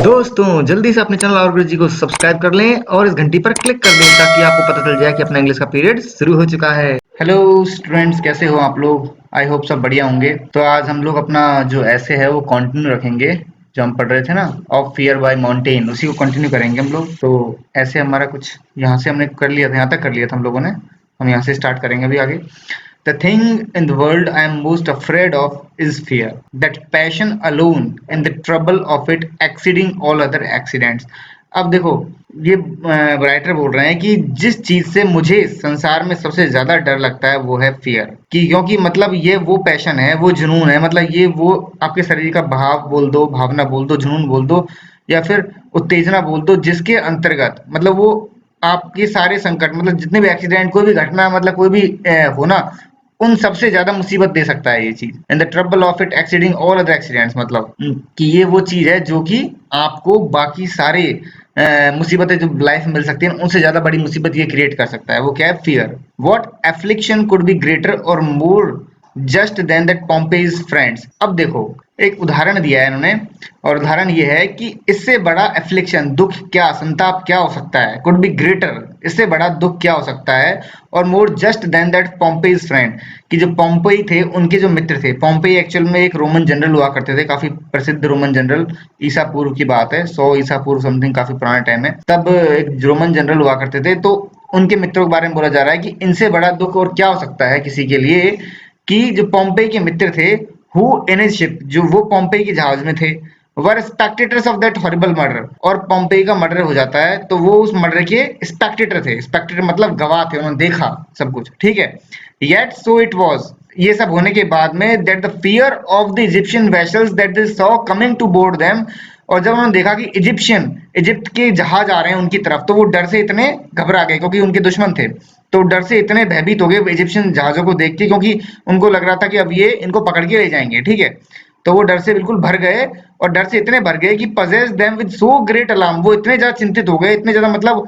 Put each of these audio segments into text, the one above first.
दोस्तों जल्दी से अपने चैनल और गुरु जी को सब्सक्राइब कर लें और इस घंटी पर क्लिक कर दें ताकि आपको पता चल जाए कि अपना इंग्लिश का पीरियड शुरू हो चुका है। हेलो स्टूडेंट्स, कैसे हो आप लोग? आई होप सब बढ़िया होंगे। तो आज हम लोग अपना जो ऐसे है वो कंटिन्यू रखेंगे, जो हम पढ़ रहे थे ना, ऑफ फियर बाय माउंटेन, उसी को कंटिन्यू करेंगे हम लोग। तो ऐसे हमारा कुछ यहाँ से हमने कर लिया था, यहाँ तक कर लिया था हम लोगों ने। हम यहाँ से स्टार्ट करेंगे अभी आगे। The thing in the world I am most afraid of is fear. That passion alone and the trouble of it exceeding all other accidents. अब देखो, ये राइटर बोल रहे हैं कि जिस चीज से मुझे संसार में सबसे ज्यादा डर लगता है वो है फियर। कि क्योंकि मतलब ये वो पैशन है, वो जुनून है, मतलब ये वो आपके शरीर का भाव बोल दो, भावना बोल दो, जुनून बोल दो, या फिर उत्तेजना बोल दो, जिसके अंतर्गत मतलब वो आपके सारे संकट, मतलब जितने भी एक्सीडेंट, कोई भी घटना, मतलब कोई भी हो ना, उन सबसे ज्यादा मुसीबत दे सकता है ये चीज। And the trouble of it exceeding all other accidents, मतलब कि ये वो चीज है जो कि आपको बाकी सारे मुसीबतें जो लाइफ में मिल सकती हैं उनसे ज्यादा बड़ी मुसीबत ये क्रिएट कर सकता है। वो क्या है? Fear. What affliction could be greater or more just than that Pompey's friends. अब देखो, एक उदाहरण दिया है इन्होंने, और उदाहरण ये है कि इससे बड़ा एफ्लिक्शन, दुख क्या, संताप क्या हो सकता है? कुड बी ग्रेटर, इससे बड़ा दुख क्या हो सकता है? Or more just than that Pompey's friend, कि जो पॉम्पेई थे उनके जो मित्र थे। पॉम्पेई एक्चुअल में एक रोमन जनरल हुआ करते थे, काफी प्रसिद्ध रोमन जनरल। ईसा पूर्व की बात है, 100 ईसा पूर्व समथिंग, काफी पुराना टाइम है। तब एक रोमन जनरल हुआ करते थे, तो उनके मित्रों के बारे में बोला जा रहा है कि इनसे बड़ा दुख और क्या हो सकता है किसी के लिए, कि जो पोम्पेई के मित्र थे, हु इन हिज शिप, जो वो पोम्पेई के जहाज में थे, were spectators of that horrible murder, और पोम्पेई का मर्डर हो जाता है तो वो उस मर्डर के स्पेक्टेटर थे। स्पेक्टेटर मतलब गवाह थे, उन्होंने देखा सब कुछ, ठीक है। येट सो इट वॉज, ये सब होने के बाद में, that the fear of the Egyptian vessels that they saw coming to board them, और जब उन्होंने देखा कि इजिप्ट के जहाज आ रहे हैं उनकी तरफ, तो वो डर से इतने घबरा गए, क्योंकि उनके दुश्मन थे। तो डर से इतने भयभीत हो गए इजिप्शियन जहाजों को देख के, क्योंकि उनको लग रहा था कि अब ये इनको पकड़ के ले जाएंगे, ठीक है। तो वो डर से बिल्कुल भर गए, और डर से इतने भर गए कि possess them with so great alarm, वो इतने ज्यादा चिंतित हो गए, इतने ज्यादा, मतलब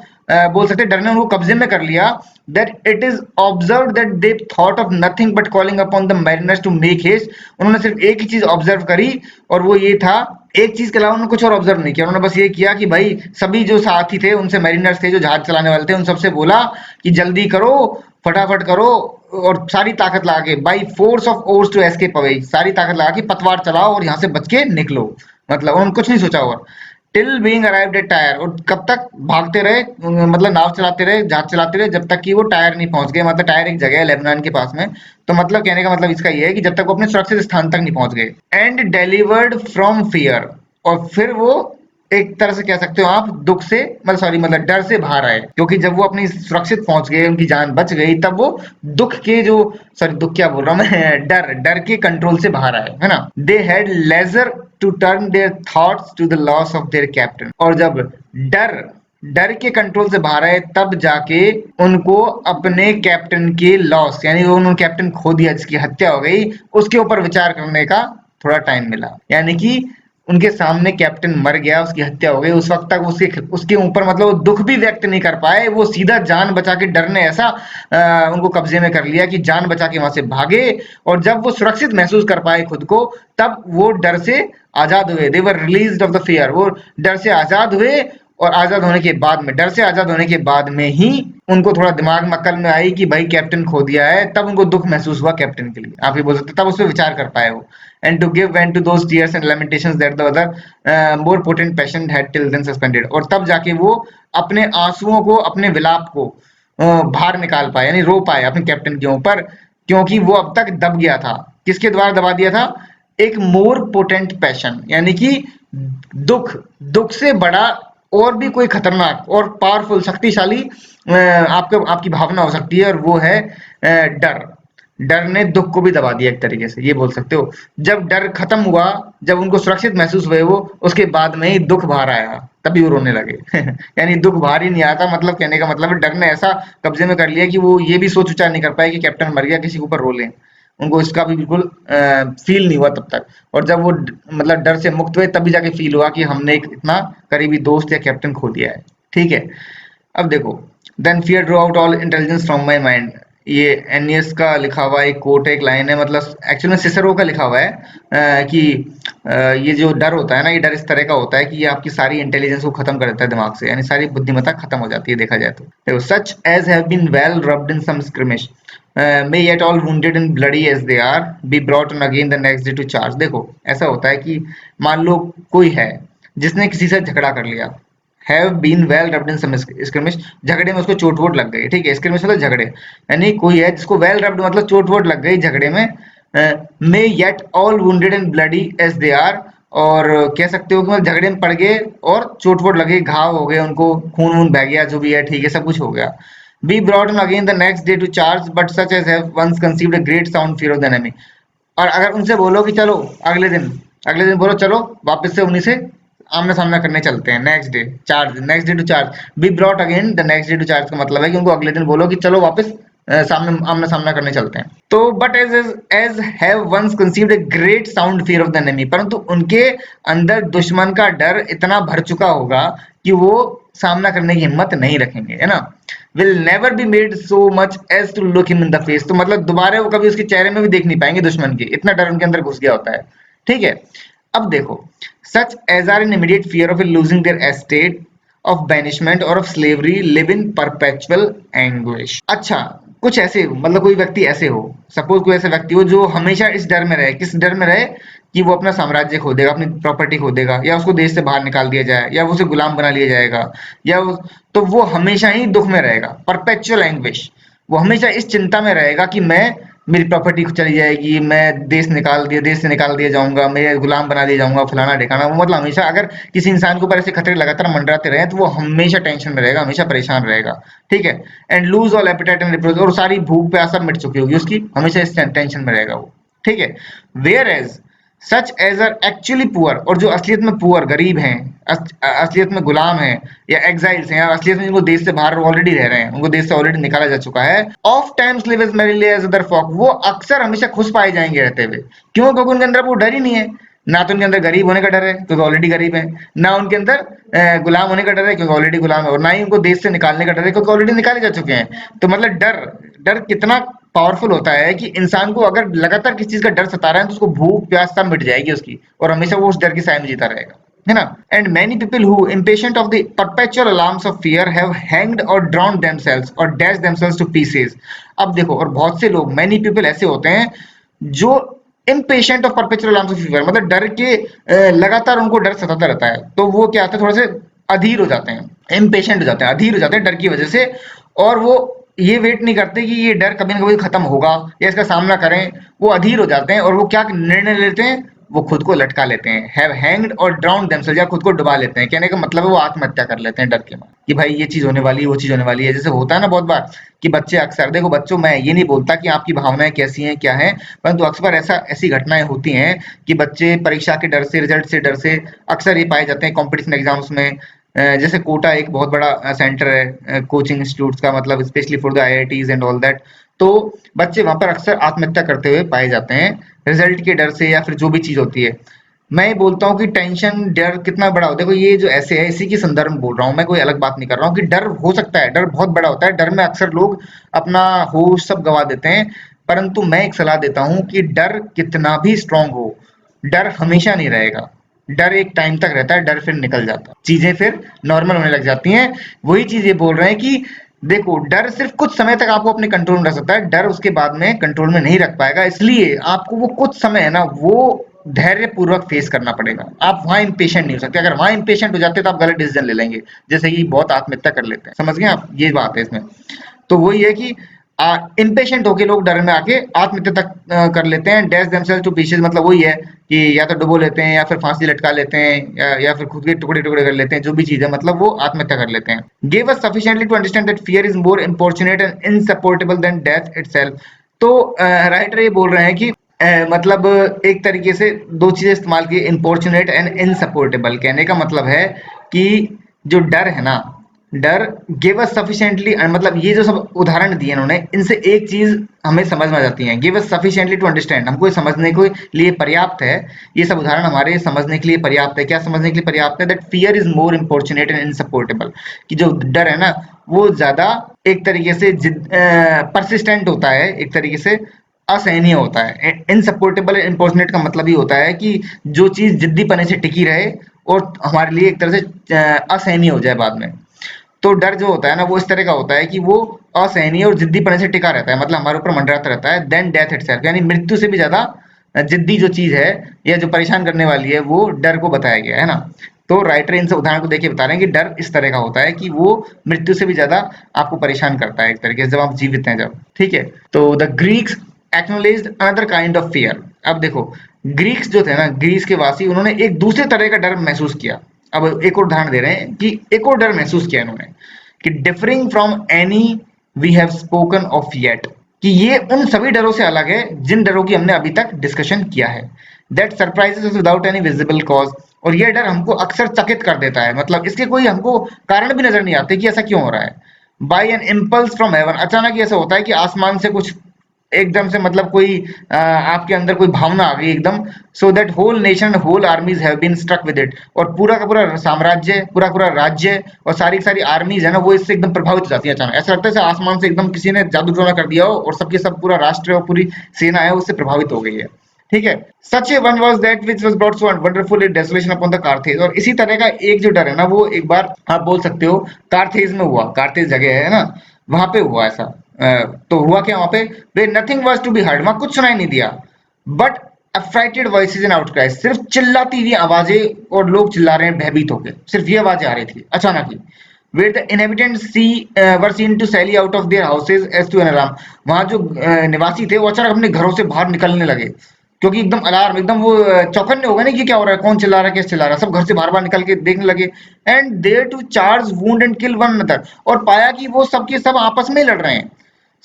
बोल सकते डर ने उनको कब्जे में कर लिया, that it is observe that they thought of nothing but calling upon the mariners to make haste. उन्होंने सिर्फ एक ही चीज ऑब्जर्व करी, और वो ये था, एक चीज के अलावा उन्होंने कुछ और ऑब्जर्व नहीं किया। उन्होंने बस ये किया कि भाई सभी जो साथी थे उनसे, मैरिनर्स थे जो जहाज चलाने वाले थे, उन सबसे बोला कि जल्दी करो, फटाफट करो, और सारी ताकत लगा के, by force of oars to escape away, सारी ताकत लगा के पतवार चलाओ और यहाँ से बच के निकलो। मतलब उन्होंने कुछ नहीं सोचा। और till being arrived at tyre, और कब तक भागते रहे, मतलब नाव चलाते रहे, जहाज चलाते रहे, जब तक कि वो टायर नहीं पहुंच गए। मतलब टायर एक जगह है लेबनान के पास में, तो मतलब कहने का मतलब इसका ये है कि जब तक वो अपने सुरक्षित स्थान तक नहीं पहुंच गए। एंड डिलीवर्ड फ्रॉम फियर, और फिर वो एक तरह से कह सकते हो आप, दुख से, मतलब सॉरी, मतलब डर से बाहर आए, क्योंकि जब वो अपनी सुरक्षित पहुंच गए, उनकी जान बच गई, तब वो दुख के जो, सॉरी दुख क्या बोल रहा हूं मैं, डर के कंट्रोल से बाहर आए, है ना। They had leisure to turn their thoughts to the loss of their captain, और जब डर डर के कंट्रोल से बाहर आए, तब जाके उनको अपने कैप्टन के लॉस, यानी उन्होंने कैप्टन खो दिया जिसकी हत्या हो गई, उसके ऊपर विचार करने का थोड़ा टाइम मिला। यानी कि उनके सामने कैप्टन मर गया, उसकी हत्या हो गई, उस वक्त तक उसके उसके ऊपर मतलब वो दुख भी व्यक्त नहीं कर पाए, वो सीधा जान बचा के, डर ने ऐसा उनको कब्जे में कर लिया कि जान बचा के वहां से भागे। और जब वो सुरक्षित महसूस कर पाए खुद को, तब वो डर से आजाद हुए। दे वर रिलीज्ड ऑफ द फियर, वो डर से आजाद हुए। और आजाद होने के बाद में, डर से आजाद होने के बाद में ही उनको थोड़ा दिमाग में अक्ल में आई कि भाई कैप्टन खो दिया है, तब उनको दुख महसूस हुआ कैप्टन के लिए, आप ये बोल सकते, तब उस पर विचार कर पाए वो। And to give vent to those tears and lamentations that the other more potent passion had till then suspended, और तब जाके वो अपने आंसुओं को, अपने विलाप को बाहर निकाल पाए, यानी रो पाए अपने कैप्टन के ऊपर, क्योंकि वो अब तक दब गया था। किसके द्वारा दबा दिया था? एक मोर पोटेंट पैशन, यानी कि दुख, दुख से बड़ा और भी कोई खतरनाक और पावरफुल, शक्तिशाली आपके आपकी भावना हो सकती है, और वो है डर। डर ने दुख को भी दबा दिया एक तरीके से, ये बोल सकते हो। जब डर खत्म हुआ, जब उनको सुरक्षित महसूस हुए वो, उसके बाद में ही दुख बाहर आया, तभी वो रोने लगे यानी दुख बाहर ही नहीं आया था, मतलब कहने का मतलब डर ने ऐसा कब्जे में कर लिया कि वो ये भी सोच विचार नहीं कर पाए कि कैप्टन मर गया, किसी के ऊपर रो लें। उनको इसका भी बिल्कुल फील नहीं हुआ तब तक। और जब वो मतलब डर से मुक्त हुए, तभी जाके फील हुआ कि हमने एक इतना करीबी दोस्त या कैप्टन खो दिया है, ठीक है। अब देखो, then fear drove out all intelligence from my mind, ये एनियस का लिखा हुआ एक कोट, एक लाइन है, मतलब एक्चुअल में सिसरो का लिखा हुआ है कि ये जो डर होता है ना, ये डर इस तरह का होता है कि ये आपकी सारी इंटेलिजेंस को खत्म कर देता है दिमाग से, यानी सारी बुद्धिमत्ता खत्म हो जाती है देखा जाए तो। देखो, such as have been well rubbed in some skirmish may yet all wounded and bloody as they are be brought on again the next day to charge। देखो, ऐसा होता है कि मान लो कोई है जिसने किसी से झगड़ा कर लिया, have been well rubbed in some स्क्रिमिश, झगड़े में उसको चोट वोट लग गई, ठीक है, स्क्रिमिश मतलब झगड़े, यानी कोई है जिसको वेल रब्ड मतलब चोट वोट लग गई झगड़े में, may yet all wounded and bloody as they are, और कह सकते हो कि मतलब झगड़े में पड़ गए और चोट वोट लगे, घाव हो गए, उनको खून वून बह गया, जो भी है, ठीक है, सब कुछ हो गया। Be brought on again the next day to charge but such as have once conceived a great sound fear of the enemy. और अगर उनसे बोलो कि चलो अगले दिन बोलो चलो वापस से उन्हीं से आमने सामना करने चलते हैं, next day to charge, be brought again the next day to charge का मतलब है कि उनको अगले दिन बोलो कि चलो वापस सामने आमना सामना करने चलते हैं। तो but as have once conceived a great sound fear of the enemy, परंतु उनके अंदर दुश्मन का डर इतना भर चुका होगा कि वो सामना करने की हिम्मत नहीं रखेंगे, है ना। Will never be made so much as to look him in the face, तो मतलब दोबारा वो कभी उसके चेहरे में भी देख नहीं पाएंगे दुश्मन के, इतना डर उनके अंदर घुस गया होता है, ठीक है। अब देखो, such as are in immediate fear of losing their estate, of banishment or of slavery live in perpetual anguish। अच्छा, कुछ ऐसे मतलब कोई व्यक्ति ऐसे हो, सपोज कोई ऐसा व्यक्ति हो जो हमेशा इस डर में रहे, किस डर में रहे कि वो अपना साम्राज्य खो देगा, अपनी प्रॉपर्टी खो देगा, या उसको देश से बाहर निकाल दिया जाए, या उसे गुलाम बना लिया जाएगा, तो वो हमेशा ही दुख में रहेगा, परपेचुअल एंग्विश। वो हमेशा इस चिंता में रहेगा कि मेरी प्रॉपर्टी चली जाएगी, मैं देश से निकाल दिया जाऊंगा, मैं गुलाम बना दिया जाऊंगा, फलाना ढिकाना। वो मतलब हमेशा अगर किसी इंसान के ऊपर ऐसे खतरे लगातार मंडराते रहे तो वो हमेशा टेंशन में रहेगा, हमेशा परेशान रहेगा, ठीक है। And lose all appetite and reproach, और सारी भूख प्यास सब मिट चुकी होगी उसकी, हमेशा इस टेंशन में रहेगा वो, ठीक है। Whereas such as are actually poor, और जो असलियत में पुअर गरीब हैं, असलियत में गुलाम हैं या एग्जाइल्स हैं, या असलियत में जिनको देश से बाहर ऑलरेडी रह रहे हैं, उनको देश से ऑलरेडी निकाला जा चुका है, ofttimes live as merrily as other folk, वो अक्सर हमेशा खुश पाए जाएंगे रहते हुए। क्यों? क्योंकि उनके अंदर वो डर ही नहीं है, ना तो उनके अंदर गरीब होने का डर है क्योंकि ऑलरेडी गरीब है, ना उनके अंदर गुलाम होने का डर है क्योंकि ऑलरेडी गुलाम है, और ना ही उनको देश से निकालने का डर है क्योंकि ऑलरेडी निकाले जा चुके हैं। तो मतलब डर डर कितना पावरफुल होता है कि इंसान को अगर लगातार किसी चीज का डर सता रहा है तो उसको भूख प्यास सब मिट जाएगी उसकी, और हमेशा वो उस डर की साए में जीता रहेगा, है ना। And many people who impatient of the perpetual alarms of fear have hanged or drowned themselves or dashed themselves to pieces। अब देखो, और बहुत से लोग, मैनी पीपल ऐसे होते हैं जो impatient of perpetual alarms of fear, मतलब डर के लगातार उनको डर सताता रहता है, तो वो क्या होता है, थोड़े से अधीर हो जाते हैं, impatient हो जाते हैं, अधीर हो जाते हैं डर की वजह से, और वो ये वेट नहीं करते कि ये डर कभी ना कभी खत्म होगा या इसका सामना करें। वो अधीर हो जाते हैं और वो क्या निर्णय लेते हैं, वो खुद को लटका लेते हैं, हैव हैंग्ड और ड्राउन्ड देमसेल्व्स, या खुद को डुबा लेते हैं। कहने का मतलब है वो आत्महत्या कर लेते हैं डर के मारे कि भाई ये चीज होने वाली है, वो चीज होने वाली है। जैसे होता है ना बहुत बार कि बच्चे अक्सर, देखो बच्चों, मैं ये नहीं बोलता कि आपकी भावनाएं कैसी हैं क्या हैं, परंतु अक्सर ऐसी घटनाएं होती हैं कि बच्चे परीक्षा के डर से, रिजल्ट से डर से अक्सर ये पाए जाते हैं कॉम्पिटिशन एग्जाम्स में। जैसे कोटा एक बहुत बड़ा सेंटर है कोचिंग इंस्टीट्यूट्स का, मतलब specially for the IITs and all that. तो बच्चे वहां पर अक्सर आत्महत्या करते हुए पाए जाते हैं रिजल्ट के डर से, या फिर जो भी चीज होती है। मैं ये बोलता हूँ कि टेंशन, डर कितना बड़ा हो, देखो ये जो ऐसे है इसी के संदर्भ में बोल रहा हूँ मैं, कोई अलग बात नहीं कर रहा हूँ कि डर हो सकता है, डर बहुत बड़ा होता है, डर में अक्सर लोग अपना होश सब गवा देते हैं। परंतु मैं एक सलाह देता हूँ कि डर कितना भी स्ट्रांग हो, डर हमेशा नहीं रहेगा। डर एक टाइम तक रहता है, डर फिर निकल जाता है, चीजें फिर नॉर्मल होने लग जाती हैं। वही चीज ये बोल रहे हैं कि देखो, डर सिर्फ कुछ समय तक आपको अपने कंट्रोल में रख सकता है, डर उसके बाद में कंट्रोल में नहीं रख पाएगा। इसलिए आपको वो कुछ समय है ना, वो धैर्य पूर्वक फेस करना पड़ेगा। आप वहां इम्पेशेंट नहीं हो सकते, अगर वहां इम्पेशेंट हो जाते तो आप गलत डिसीजन ले लेंगे, जैसे कि बहुत आत्महत्या कर लेते हैं, समझ गए आप, ये बात है इसमें। तो वही है कि इम्पेशेंट होके लोग डर में आके आत्महत्या तक कर लेते हैं। डैश देमसेल्व्स टू पीसेस मतलब वही है कि या तो डुबो लेते हैं, या फिर फांसी लटका लेते हैं, या फिर खुद के टुकड़े टुकड़े कर लेते हैं, जो भी चीज है, मतलब वो आत्महत्या कर लेते हैं। Give us sufficiently to understand that fear is more importunate and insupportable than death itself. तो राइटर ये बोल रहे हैं कि मतलब एक तरीके से दो चीजें इस्तेमाल की, इंपॉर्चुनेट एंड इनसपोर्टेबल। कहने का मतलब है कि जो डर है ना, डर गिव अस सफिशिएंटली, मतलब ये जो सब उदाहरण दिए इन्होंने, इनसे एक चीज हमें समझ में आ जाती है, give us sufficiently to understand, हमको ये समझने के लिए पर्याप्त है। ये सब उदाहरण हमारे समझने के लिए पर्याप्त है। क्या समझने के लिए पर्याप्त है? That fear is more importunate and insupportable, कि जो डर है ना वो ज्यादा एक तरीके से परसिस्टेंट होता है, एक तरीके से असहनीय होता है। इनसपोर्टेबल इम्पोर्चुनेट का मतलब ये होता है कि जो चीज जिद्दी पने से टिकी रहे और हमारे लिए एक तरह से असहनीय हो जाए बाद में। तो डर जो होता है ना वो इस तरह का होता है कि वो असहनीय और जिद्दीपने से टिका रहता है, मतलब हमारे ऊपर मंडराता रहता है। देन डेथ इटसेल्फ, यानी मृत्यु से भी ज्यादा जिद्दी जो चीज है या जो परेशान करने वाली है वो डर को बताया गया है ना। तो राइटर इन सब उदाहरण को देखिए बता रहे हैं कि डर इस तरह का होता है कि वो मृत्यु से भी ज्यादा आपको परेशान करता है एक तरीके से, जब आप जीवित हैं जब। ठीक है, तो the Greeks acknowledged another kind of fear. अब देखो, ग्रीक्स जो थे ना, ग्रीस के वासी, उन्होंने एक दूसरे तरह का डर महसूस किया। अब एक और उदाहरण दे रहे हैं कि एक और डर महसूस किया इन्होंने कि differing from any we have spoken of yet, कि ये उन सभी डरों से अलग है जिन डरों की हमने अभी तक डिस्कशन किया है। That surprises us without any visible cause, और ये डर हमको अक्सर चकित कर देता है, मतलब इसके कोई हमको कारण भी नजर नहीं आते कि ऐसा क्यों हो रहा है। By an impulse from heaven, अचानक ही ऐसा होता है कि आसमान से कुछ एकदम से, मतलब कोई आपके अंदर कोई भावना आ गई एकदम। So that whole nation whole armies have been struck with it, और पूरा का पूरा साम्राज्य, पूरा पूरा राज्य और सारी सारी आर्मीज है ना वो इससे एकदम प्रभावित हो जाती है अचानक। ऐसा लगता है जैसे आसमान से एकदम किसी ने जादू टोना कर दिया हो और सबके सब पूरा राष्ट्र और पूरी सेना है उससे प्रभावित हो गई है। ठीक है, such a one was that which was brought so wonderful in desolation upon the Carthage, और इसी तरह का एक जो डर है ना वो एक बार आप बोल सकते हो कार्थेज में हुआ। कार्थेज जगह है ना, वहां पे हुआ ऐसा। तो हुआ क्या वहां पे? Way nothing was to be heard, वहां कुछ सुनाई नहीं दिया। But affrighted voices and outcries, सिर्फ चिल्लाती हुई आवाजें और लोग चिल्ला रहे हैं भयभीत होकर, सिर्फ ये आवाजें आ रही थी अचानक ही। where the inhabitants were seen to sally out of their houses as to an alarm, वहां जो निवासी थे वो अचानक अपने घरों से बाहर निकलने लगे, क्योंकि एकदम अलार्म, एकदम वो चौकन्ने हो गए ना कि क्या हो रहा है, कौन चिल्ला रहा है, कैसे चिल्ला रहा है, सब घर से बाहर बाहर निकल के देखने लगे। And there to charge wound and kill one another, और पाया कि वो सब के सब आपस में ही लड़ रहे हैं,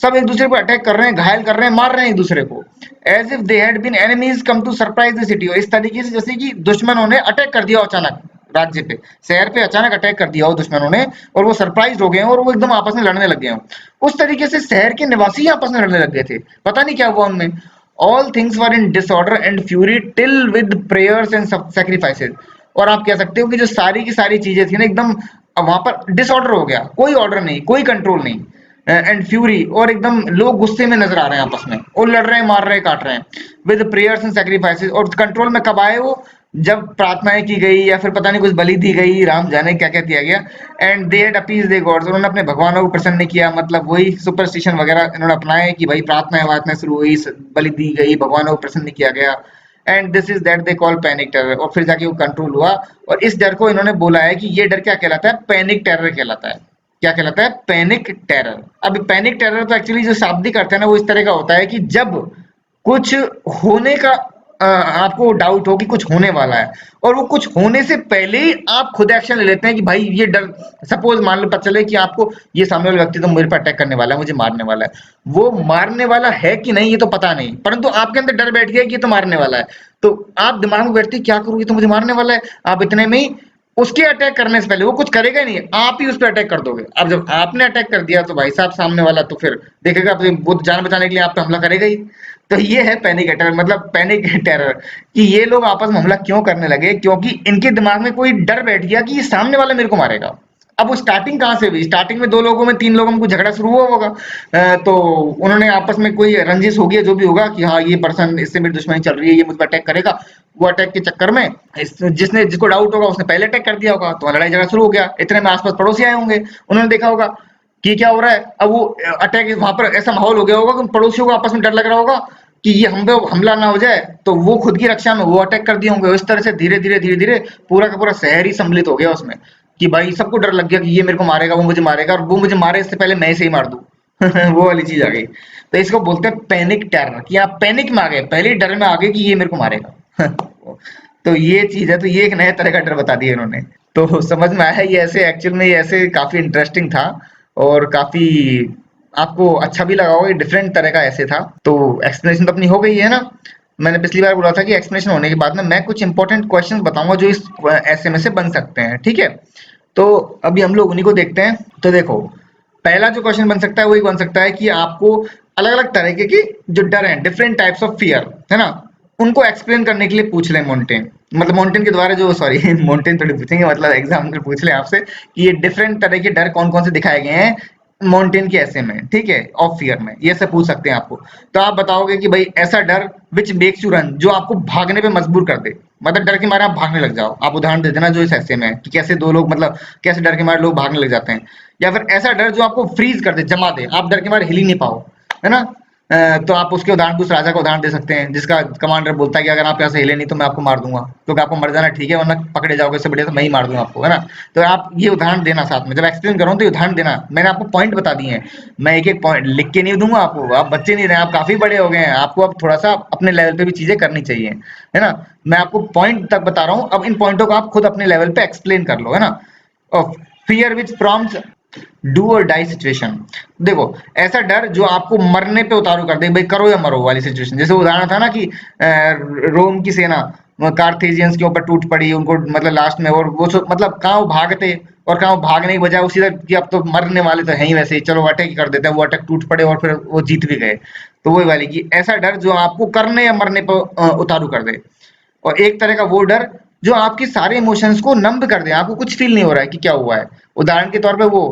सब एक दूसरे को अटैक कर रहे हैं, घायल कर रहे हैं, मार रहे हैं एक दूसरे को। As if they had been enemies come to surprise the city, इस तरीके से जैसे कि दुश्मनों ने अटैक कर दिया अचानक राज्य पे, शहर पे अचानक अटैक कर दिया हो दुश्मनों ने, और वो सरप्राइज हो गए हैं और वो एकदम आपस में लड़ने लग गए हो। उस तरीके से शहर के निवासी आपस में लड़ने लग गए थे, पता नहीं क्या हुआ उनमें। All things were in disorder and fury till with prayers and sacrifices, और आप कह सकते हो कि जो सारी की सारी चीजें थी ना एकदम वहां पर डिसऑर्डर हो गया, कोई ऑर्डर नहीं, कोई कंट्रोल नहीं। एंड फ्यूरी, और एकदम लोग गुस्से में नजर आ रहे हैं आपस में, और लड़ रहे हैं, मार रहे हैं, काट रहे हैं। विद प्रेयर्स एंड सैक्रिफाइसेस, और कंट्रोल में कब आए वो? जब प्रार्थनाएं की गई या फिर पता नहीं कुछ बलि दी गई, राम जाने क्या क्या दिया गया। And they had appease the gods, उन्होंने अपने भगवानों को प्रसन्न किया, मतलब वही सुपरस्टिशन वगैरह इन्होंने अपनाए कि भाई प्रार्थनाएं वार्थनाएं शुरू हुई, बलि दी गई, भगवानों को प्रसन्न किया गया। And this is that they call panic terror, और फिर जाके वो कंट्रोल हुआ। और इस डर को इन्होंने बोला है कि ये डर क्या कहलाता है? पैनिक टेरर कहलाता है। क्या कहलाता है? Panic terror. अब पैनिक टेरर तो एक्चुअली जो शाब्दिक अर्थ है ना वो इस तरह का होता है कि जब कुछ होने का आपको डाउट हो कि कुछ होने वाला है, और वो कुछ होने से पहले ही आप खुद एक्शन ले लेते हैं कि भाई ये डर, सपोज मान लो पता चले कि आपको ये सामने वाला व्यक्ति तो मेरे पर अटैक करने वाला है, मुझे मारने वाला है। वो मारने वाला है कि नहीं ये तो पता नहीं, परंतु आपके अंदर डर बैठ गया कि ये तो मारने वाला है। तो आप दिमाग में बैठती क्या करूँ, ये तो मुझे मारने वाला है। आप इतने में ही उसके अटैक करने से पहले, वो कुछ करेगा ही नहीं, आप ही उस पर अटैक कर दोगे। अब जब आपने अटैक कर दिया तो भाई साहब सामने वाला तो फिर देखेगा, वो जान बचाने के लिए आप पे हमला करेगा ही। तो ये है पैनिक टेरर, मतलब पैनिक टेरर, कि ये लोग आपस में हमला क्यों करने लगे? क्योंकि इनके दिमाग में कोई डर बैठ गया कि ये सामने वाला मेरे को मारेगा। अब वो स्टार्टिंग कहाँ से हुई? स्टार्टिंग में दो लोगों में, तीन लोगों में कुछ झगड़ा शुरू हुआ होगा। तो उन्होंने आपस में कोई रंजिश हो गया, जो भी होगा, कि हाँ ये पर्सन, इससे मेरी दुश्मनी चल रही है, ये मुझ पर अटैक करेगा। वो अटैक के चक्कर में जिसने, जिसको डाउट होगा उसने पहले अटैक कर दिया होगा, तो लड़ाई झगड़ा शुरू हो गया। इतने में आसपास पड़ोसी आए होंगे, उन्होंने देखा होगा कि क्या हो रहा है। अब वो अटैक, वहां पर ऐसा माहौल हो गया होगा कि पड़ोसियों को आपस में डर लग रहा होगा कि ये हम पे हमला ना हो जाए, तो वो खुद की रक्षा में वो अटैक कर दिए होंगे। इस तरह से धीरे धीरे धीरे धीरे पूरा का पूरा शहर ही सम्मिलित हो गया उसमें, कि भाई सबको डर लग गया कि ये मेरे को मारेगा, वो मुझे मारेगा, और वो मुझे मारे इससे पहले मैं इसे ही मार दूं। वो वाली चीज आ गई। तो इसको बोलते हैं पैनिक टेरर, कि आप पैनिक में आ गए, पहले ही डर में आ गए कि ये मेरे को मारेगा। तो ये चीज है, तो ये एक नए तरह का डर बता दिया इन्होंने। तो समझ में आया ये ऐसे, एक्चुअल में ये ऐसे काफी इंटरेस्टिंग था, और काफी आपको अच्छा भी लगा होगा, डिफरेंट तरह का ऐसे था। तो एक्सप्लेनेशन तो अपनी हो गई है ना। मैंने पिछली बार बोला था कि एक्सप्लेनेशन होने के बाद में मैं कुछ इंपॉर्टेंट क्वेश्चंस बताऊंगा जो इस ऐसे में से बन सकते हैं, ठीक है। तो अभी हम लोग उन्हीं को देखते हैं। तो देखो, पहला जो क्वेश्चन बन सकता है वही बन सकता है कि आपको अलग अलग तरीके की जो डर है, डिफरेंट टाइप्स ऑफ फियर, है ना, उनको एक्सप्लेन करने के लिए पूछ रहे हैं मोन्टेन। मतलब मोन्टेन के द्वारा जो, सॉरी मोन्टेन थोड़ी पूछेंगे, मतलब एग्जाम में पूछ ले आपसे कि ये डिफरेंट तरह के डर कौन कौन से दिखाए गए हैं माउंटेन के ऐसे में, ठीक है, ऑफ फियर में, ये सब पूछ सकते हैं आपको। तो आप बताओगे कि भाई ऐसा डर विच मेक्स यू रन, जो आपको भागने पे मजबूर कर दे, मतलब डर के मारे आप भागने लग जाओ। आप उदाहरण दे देना जो इस ऐसे में है कि कैसे दो लोग, मतलब कैसे डर के मारे लोग भागने लग जाते हैं। या फिर ऐसा डर जो आपको फ्रीज कर दे, जमा दे, आप डर के मारे हिल ही नहीं पाओ, है ना। तो आप उसके उदाहरण, उस राजा का उदाहरण दे सकते हैं जिसका कमांडर बोलता है कि अगर आप यहाँ से हिले नहीं तो मैं आपको मार दूंगा, क्योंकि आपको मर जाना ठीक है, वरना पकड़े जाओगे, इससे बढ़िया तो मैं ही मार दूंगा आपको, है ना। तो आप ये उदाहरण देना साथ में, जब एक्सप्लेन करो तो उदाहरण देना। मैंने आपको पॉइंट बता दिए हैं, मैं एक एक पॉइंट लिख के नहीं दूंगा आपको, आप बच्चे नहीं रहे, आप काफी बड़े हो गए हैं, आपको अब थोड़ा सा अपने लेवल पे भी चीजें करनी चाहिए, है ना। मैं आपको पॉइंट तक बता रहा हूँ, अब इन पॉइंटों को आप खुद अपने लेवल पे एक्सप्लेन कर लो, है ना। फियर विच प्रॉम्प्ट्स डू और डाई सिचुएशन। देखो, ऐसा डर जो आपको मरने पे उतारू कर दे, भाई करो या मरो वाली सिचुएशन। जैसे उदाहरण था ना कि रोम की सेना कार्थेजियंस के ऊपर टूट पड़ी, उनको मतलब लास्ट में, और वो मतलब कहाँ वो भागते, और कहाँ वो भागने की बजाय उसी तरह कि अब तो मरने वाले तो हैं ही वैसे ही, चलो अटैक ही कर देते हैं, वो अटैक टूट पड़े और फिर वो जीत भी गए। तो वही वाली कि ऐसा डर जो आपको करने या मरने पर उतारू कर दे। और एक तरह का वो डर जो आपके सारे इमोशंस को नम्ब कर दे, आपको कुछ फील नहीं हो रहा है कि क्या हुआ है। उदाहरण के तौर पे वो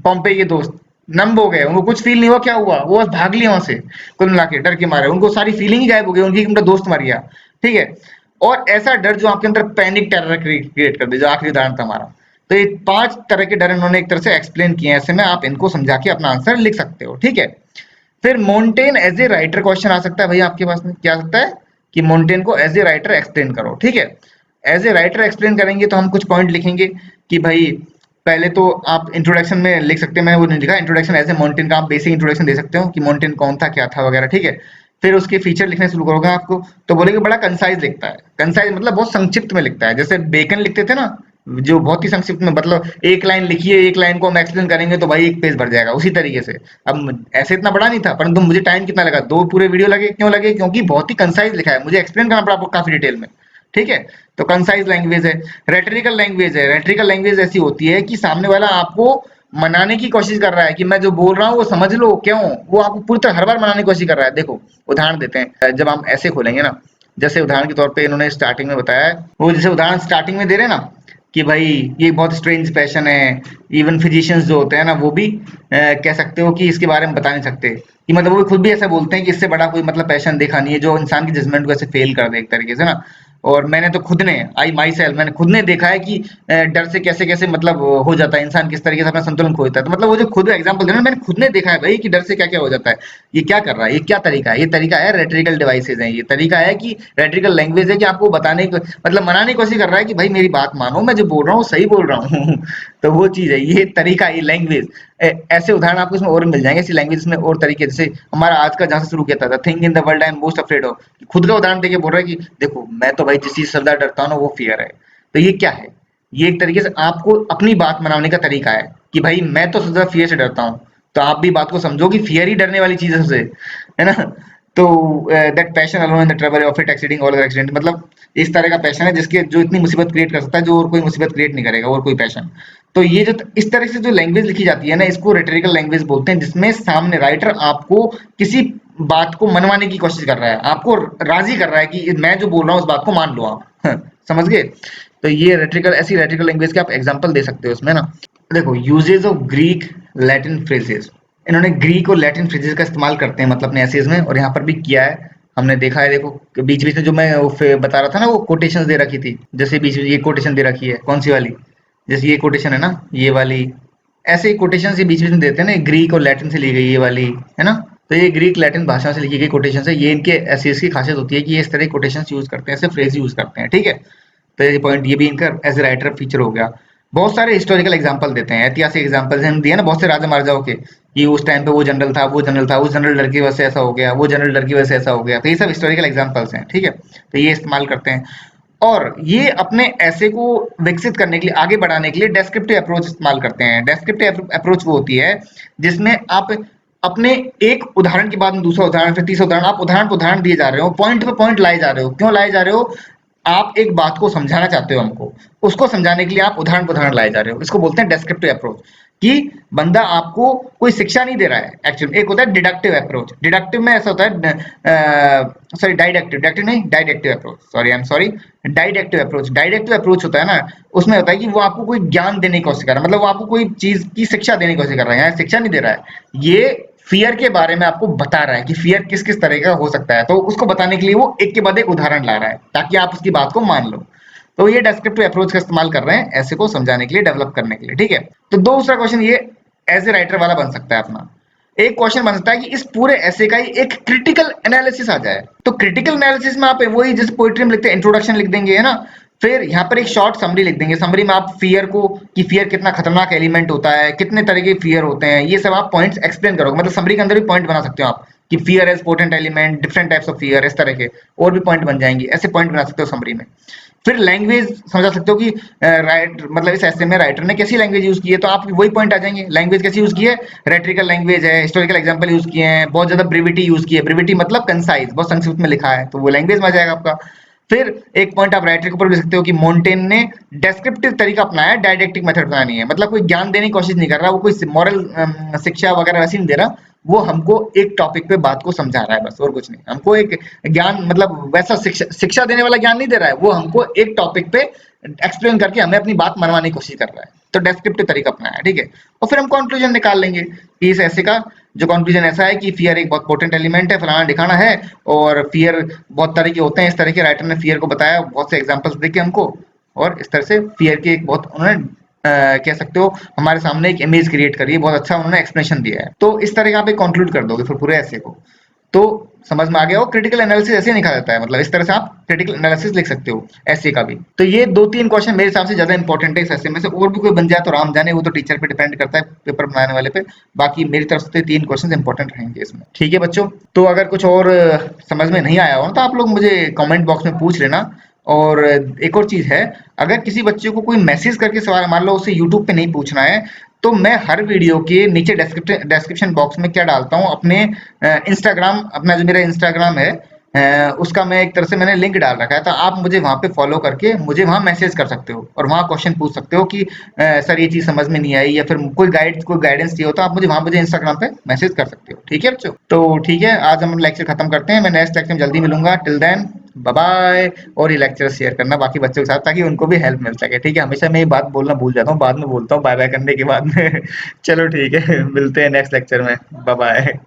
पॉम्पे के दोस्त नम्ब हो गए, उनको कुछ फील नहीं हुआ क्या हुआ, वो बस भाग लिए वहां से, कुल मिला के डर के मारे उनको सारी फीलिंग ही गायब हो गई उनकी, उनका दोस्त मर गया, ठीक है। और ऐसा डर जो आपके अंदर पैनिक टेरर क्रिएट कर दे, जो आखिरी उदाहरण था हमारा। तो ये 5 तरह के डर इन्होंने एक तरह से एक्सप्लेन किए हैं, ऐसे में आप इनको समझा के अपना आंसर लिख सकते हो, ठीक है। फिर मोन्टेन एज ए राइटर क्वेश्चन आ सकता है भैया आपके पास में, क्या आ सकता है कि मोन्टेन को एज ए राइटर एक्सप्लेन करो, ठीक है। एज ए राइटर एक्सप्लेन करेंगे तो हम कुछ पॉइंट लिखेंगे कि भाई पहले तो आप इंट्रोडक्शन में लिख सकते हैं, मैंने वो नहीं लिखा, इंट्रोडक्शन एज ए माउंटेन का आप बेसिक इंट्रोडक्शन दे सकते हो कि माउंटेन कौन था, क्या था वगैरह, ठीक है। फिर उसके फीचर लिखने शुरू करोगे आपको, तो बोलेंगे बड़ा कंसाइज लिखता है। कंसाइज मतलब बहुत संक्षिप्त में लिखता है, जैसे बेकन लिखते थे ना, जो बहुत ही संक्षिप्त में, मतलब एक लाइन लिखिए, एक लाइन को हम एक्सप्लेन करेंगे तो भाई एक पेज भर जाएगा, उसी तरीके से। अब ऐसे इतना बड़ा नहीं था, परंतु मुझे टाइम कितना लगा, 2 पूरे वीडियो लगे, क्यों लगे, क्योंकि बहुत ही कंसाइज लिखा है, मुझे एक्सप्लेन करना पड़ा आपको काफी डिटेल में, ठीक है। तो कंसाइज लैंग्वेज है। रेटरिकल लैंग्वेज है, रेटरिकल लैंग्वेज ऐसी होती है कि सामने वाला आपको मनाने की कोशिश कर रहा है कि मैं जो बोल रहा हूँ वो समझ लो, क्यों, वो आपको पूरी तरह हर बार मनाने की कोशिश कर रहा है। देखो उदाहरण देते हैं, जब हम ऐसे खोलेंगे ना, जैसे उदाहरण के तौर पे इन्होंने स्टार्टिंग में बताया है, वो जैसे उदाहरण स्टार्टिंग में दे रहे हैं ना कि भाई ये बहुत स्ट्रेंज पैशन है, इवन फिजिशियंस जो होते हैं ना वो भी कह सकते हो कि इसके बारे में बता नहीं सकते, कि मतलब वो खुद भी ऐसा बोलते हैं कि इससे बड़ा कोई मतलब पैशन देखा नहीं है जो इंसान की जजमेंट को ऐसे फेल कर दे एक तरीके से ना। और मैंने तो खुद ने, आई माई सेल्फ, मैंने खुद ने देखा है कि डर से कैसे कैसे मतलब हो जाता है इंसान, किस तरीके से अपना संतुलन खो देता है। तो मतलब वो जो खुद एग्जांपल दे रहा है, मैंने खुद ने देखा है भाई कि डर से क्या क्या हो जाता है। ये क्या कर रहा है, ये क्या तरीका है, ये तरीका है रेटरिकल डिवाइसेज है, ये तरीका है कि रेटरिकल लैंग्वेज है कि आपको बताने की, मतलब मनाने की कोशिश कर रहा है कि भाई मेरी बात मानो, मैं जो बोल रहा हूँ सही बोल रहा हूँ तो वो चीज है, ये तरीका, ये लैंग्वेज। ऐसे उदाहरण आपको इसमें और मिल जाएंगे, ऐसी लैंग्वेज में और तरीके, जैसे हमारा आज का जहां से शुरू किया था, thing in the world I am most afraid of, खुद का उदाहरण देके बोल रहा है कि देखो मैं तो भाई जिस चीज से सबसे ज्यादा डरता हूँ ना वो फियर है। तो ये क्या है, ये एक तरीके से आपको अपनी बात मनाने का तरीका है कि भाई मैं तो सबसे ज्यादा फियर से डरता हूँ, तो आप भी बात को समझो कि फियर ही डरने वाली चीज है सबसे, है ना। तो that passion alone in the trouble of it exceeding all other accident, मतलब इस तरह का पैशन है जिसके, जो इतनी मुसीबत क्रिएट कर सकता है जो और कोई मुसीबत क्रिएट नहीं करेगा, और कोई पैशन। तो ये जो इस तरह से जो लैंग्वेज लिखी जाती है ना, इसको रेटरिकल लैंग्वेज बोलते हैं, जिसमें सामने राइटर आपको किसी बात को मनवाने की कोशिश कर रहा है, आपको राजी कर रहा है कि मैं जो बोल रहा हूँ उस बात को मान लो आप समझ गए। तो ये रेटरिकल, ऐसी रेटरिकल लैंग्वेज के आप एग्जांपल दे सकते हो इसमें ना। देखो uses of Greek Latin phrases, इन्होंने ग्रीक और लैटिन फ्रेजेस का इस्तेमाल करते हैं मतलब अपने एसेज में, और यहाँ पर भी किया है, हमने देखा है। देखो बीच बीच में जो मैं वो बता रहा था ना, वो कोटेशंस दे रखी थी, जैसे बीच में ये कोटेशन दे रखी है, कौन सी वाली, जैसे ये कोटेशन है ना, ये वाली, ऐसे ही कोटेशन से बीच बीच में देते हैं ना, ग्रीक और लैटिन से ली गई ये वाली, है ना। तो ये ग्रीक लैटिन भाषा से लिखी गई कोटेशन है, ये इनके एसेज की खासियत होती है कि ये इस तरह कोटेशन यूज करते हैं, ऐसे फ्रेज यूज करते हैं, ठीक है। तो ये पॉइंट, ये भी इनका एज ए राइटर फीचर हो गया। बहुत सारे हिस्टोरिकल एग्जांपल देते हैं, ऐतिहासिक एग्जांपल हम दिए ना बहुत से राजा महाराजाओं के, कि उस टाइम पे वो जनरल था, वो जनरल था, उस जनरल डर की वजह से ऐसा हो गया, वो जनरल डर की वजह से ऐसा हो गया। तो ये सब हिस्टोरिकल एग्जांपल्स हैं, ठीक है। तो ये इस्तेमाल करते हैं, और ये अपने ऐसे को विकसित करने के लिए, आगे बढ़ाने के लिए डेस्क्रिप्टिव अप्रोच इस्तेमाल करते हैं। डेस्क्रिप्टिव अप्रोच वो होती है जिसमें आप अपने एक उदाहरण के बाद दूसरा उदाहरण, फिर तीसरा उदाहरण, आप उदाहरण पर उदाहरण दिए जा रहे हो, पॉइंट पे पॉइंट लाए जा रहे हो। क्यों लाए जा रहे हो, आप एक बात को समझाना चाहते हो हमको, उसको समझाने के लिए आप उदाहरण लाए जा रहे हो, इसको बोलते हैं डेस्क्रिप्टिव अप्रोच। कि बंदा आपको कोई शिक्षा नहीं दे रहा है एक्चुअली। एक होता है डिडक्टिव अप्रोच, डिडक्टिव में ऐसा होता है, सॉरी डाइडेक्टिव, डाइडेक्टिव नहीं, deductive approach, sorry I am sorry, deductive approach. Deductive approach होता है ना, उसमें होता है कि वो आपको कोई ज्ञान देने की कोशिश कर रहा है, मतलब वो आपको कोई चीज की शिक्षा देने की कोशिश कर रहा है। यहाँ शिक्षा नहीं दे रहा है, ये फियर के बारे में आपको बता रहा है कि फियर किस किस तरह का हो सकता है, तो उसको बताने के लिए वो एक के बाद एक उदाहरण ला रहा है ताकि आप उसकी बात को मान लो। तो ये डेस्क्रिप्टिव अप्रोच का इस्तेमाल कर रहे हैं ऐसे को समझाने के लिए, डेवलप करने के लिए, ठीक है। तो दूसरा क्वेश्चन ये एज ए राइटर वाला बन सकता है अपना। एक क्वेश्चन बन सकता है कि इस पूरे ऐसे का ही एक क्रिटिकल एनालिसिस आ जाए। तो क्रिटिकल एनालिसिस में आप वही जैसे पोइट्री में लिखते हैं, इंट्रोडक्शन लिख देंगे, है ना। फिर यहाँ पर एक शॉर्ट समरी लिख देंगे। समरी में आप फियर को, कि फियर कितना खतरनाक एलिमेंट होता है, कितने तरह के फियर होते हैं, ये सब आप पॉइंट्स एक्सप्लेन करोगे। मतलब समरी के अंदर भी पॉइंट बना सकते हो आप कि fear as potent element, different types of fear, इस तरह के और भी पॉइंट बन जाएंगे। ऐसे पॉइंट बना सकते हो समरी में। फिर लैंग्वेज समझा सकते हो कि राइट मतलब इस ऐसे में राइटर ने कैसी लैंग्वेज यूज की है, तो आप वही पॉइंट आ जाएंगे। लैंग्वेज कैसी यूज की है, रेटरिकल लैंग्वेज है, हिस्टोरिकल एग्जांपल यूज किए हैं, बहुत ज्यादा ब्रीविटी यूज की है। ब्रीविटी मतलब कंसाइज, बहुत संक्षिप्त में लिखा है, तो वो लैंग्वेज में आ जाएगा आपका। फिर एक पॉइंट आप राइटर के ऊपर ले सकते हो कि मोंटेन ने डेस्क्रिप्टिव तरीका अपनाया, डायडेक्टिक मेथड अपनाया नहीं है। मतलब कोई ज्ञान देने की कोशिश नहीं कर रहा, वो कोई मॉरल शिक्षा वगैरह वैसी नहीं दे रहा, वो हमको एक टॉपिक पे बात को समझा रहा है बस, और कुछ नहीं। हमको एक ज्ञान मतलब वैसा शिक्षा देने वाला ज्ञान नहीं दे रहा है, वो हमको एक टॉपिक पे एक्सप्लेन करके हमें अपनी बात मनवाने की कोशिश कर रहा है। तो डेस्क्रिप्टिव तरीका अपनाया है, ठीक है। और फिर हम कंक्लूजन निकाल लेंगे कि इस ऐसे का जो कंक्लूजन ऐसा है कि फियर एक बहुत पोटेंट एलिमेंट है, फलाना दिखाना है, और फियर बहुत तरह के होते हैं। इस तरह के राइटर ने फियर को बताया बहुत से एग्जांपल्स देके हमको, और इस तरह से फियर की एक बहुत उन्होंने कह सकते हो हमारे सामने एक इमेज क्रिएट करी है, बहुत अच्छा उन्होंने एक्सप्लेनेशन दिया है। तो इस तरह का आप एक कंक्लूड कर दोगे फिर पूरे ऐसे को, तो समझ में आ गया हो। क्रिटिकल एनालिसिस ऐसे निकाला जाता है, मतलब इस तरह से आप क्रिटिकल एनालिसिस लिख सकते हो ऐसे का भी। तो ये दो तीन क्वेश्चन मेरे हिसाब से ज्यादा इंपॉर्टेंट है इस ऐसे में से, और भी कोई बन जाए तो राम जाने, वो तो टीचर पे डिपेंड करता है, पेपर बनाने वाले पे। बाकी मेरी तरफ से तीन क्वेश्चन इंपॉर्टेंट रहेंगे इसमें, ठीक है बच्चों। तो अगर कुछ और समझ में नहीं आया हो तो आप लोग मुझे कमेंट बॉक्स में पूछ लेना। और एक और चीज है, अगर किसी बच्चे को कोई मैसेज करके सवाल, मान लो उसे यूट्यूब पे नहीं पूछना है, तो मैं हर वीडियो के नीचे डिस्क्रिप्शन बॉक्स में क्या डालता हूँ, अपने इंस्टाग्राम, अपना जो मेरा इंस्टाग्राम है उसका मैं एक तरह से मैंने लिंक डाल रखा है, तो आप मुझे वहां पे फॉलो करके मुझे वहां मैसेज कर सकते हो, और वहां क्वेश्चन पूछ सकते हो कि सर ये चीज समझ में नहीं आई, या फिर कोई गाइडेंस चाहिए हो, तो आप मुझे इंस्टाग्राम पे मैसेज कर सकते हो, ठीक है बच्चों। तो ठीक है, आज हम लेक्चर खत्म करते हैं, मैं नेक्स्ट लेक्चर में जल्दी मिलूंगा। Till then bye bye. और ये लेक्चर शेयर करना बाकी बच्चों के साथ, ताकि उनको भी हेल्प मिल सके, ठीक है। हमेशा मैं ये बात बोलना भूल जाता हूँ, बाद में बोलता हूँ बाय बाय करने के बाद में। चलो ठीक है, मिलते हैं नेक्स्ट लेक्चर में, बाय बाय।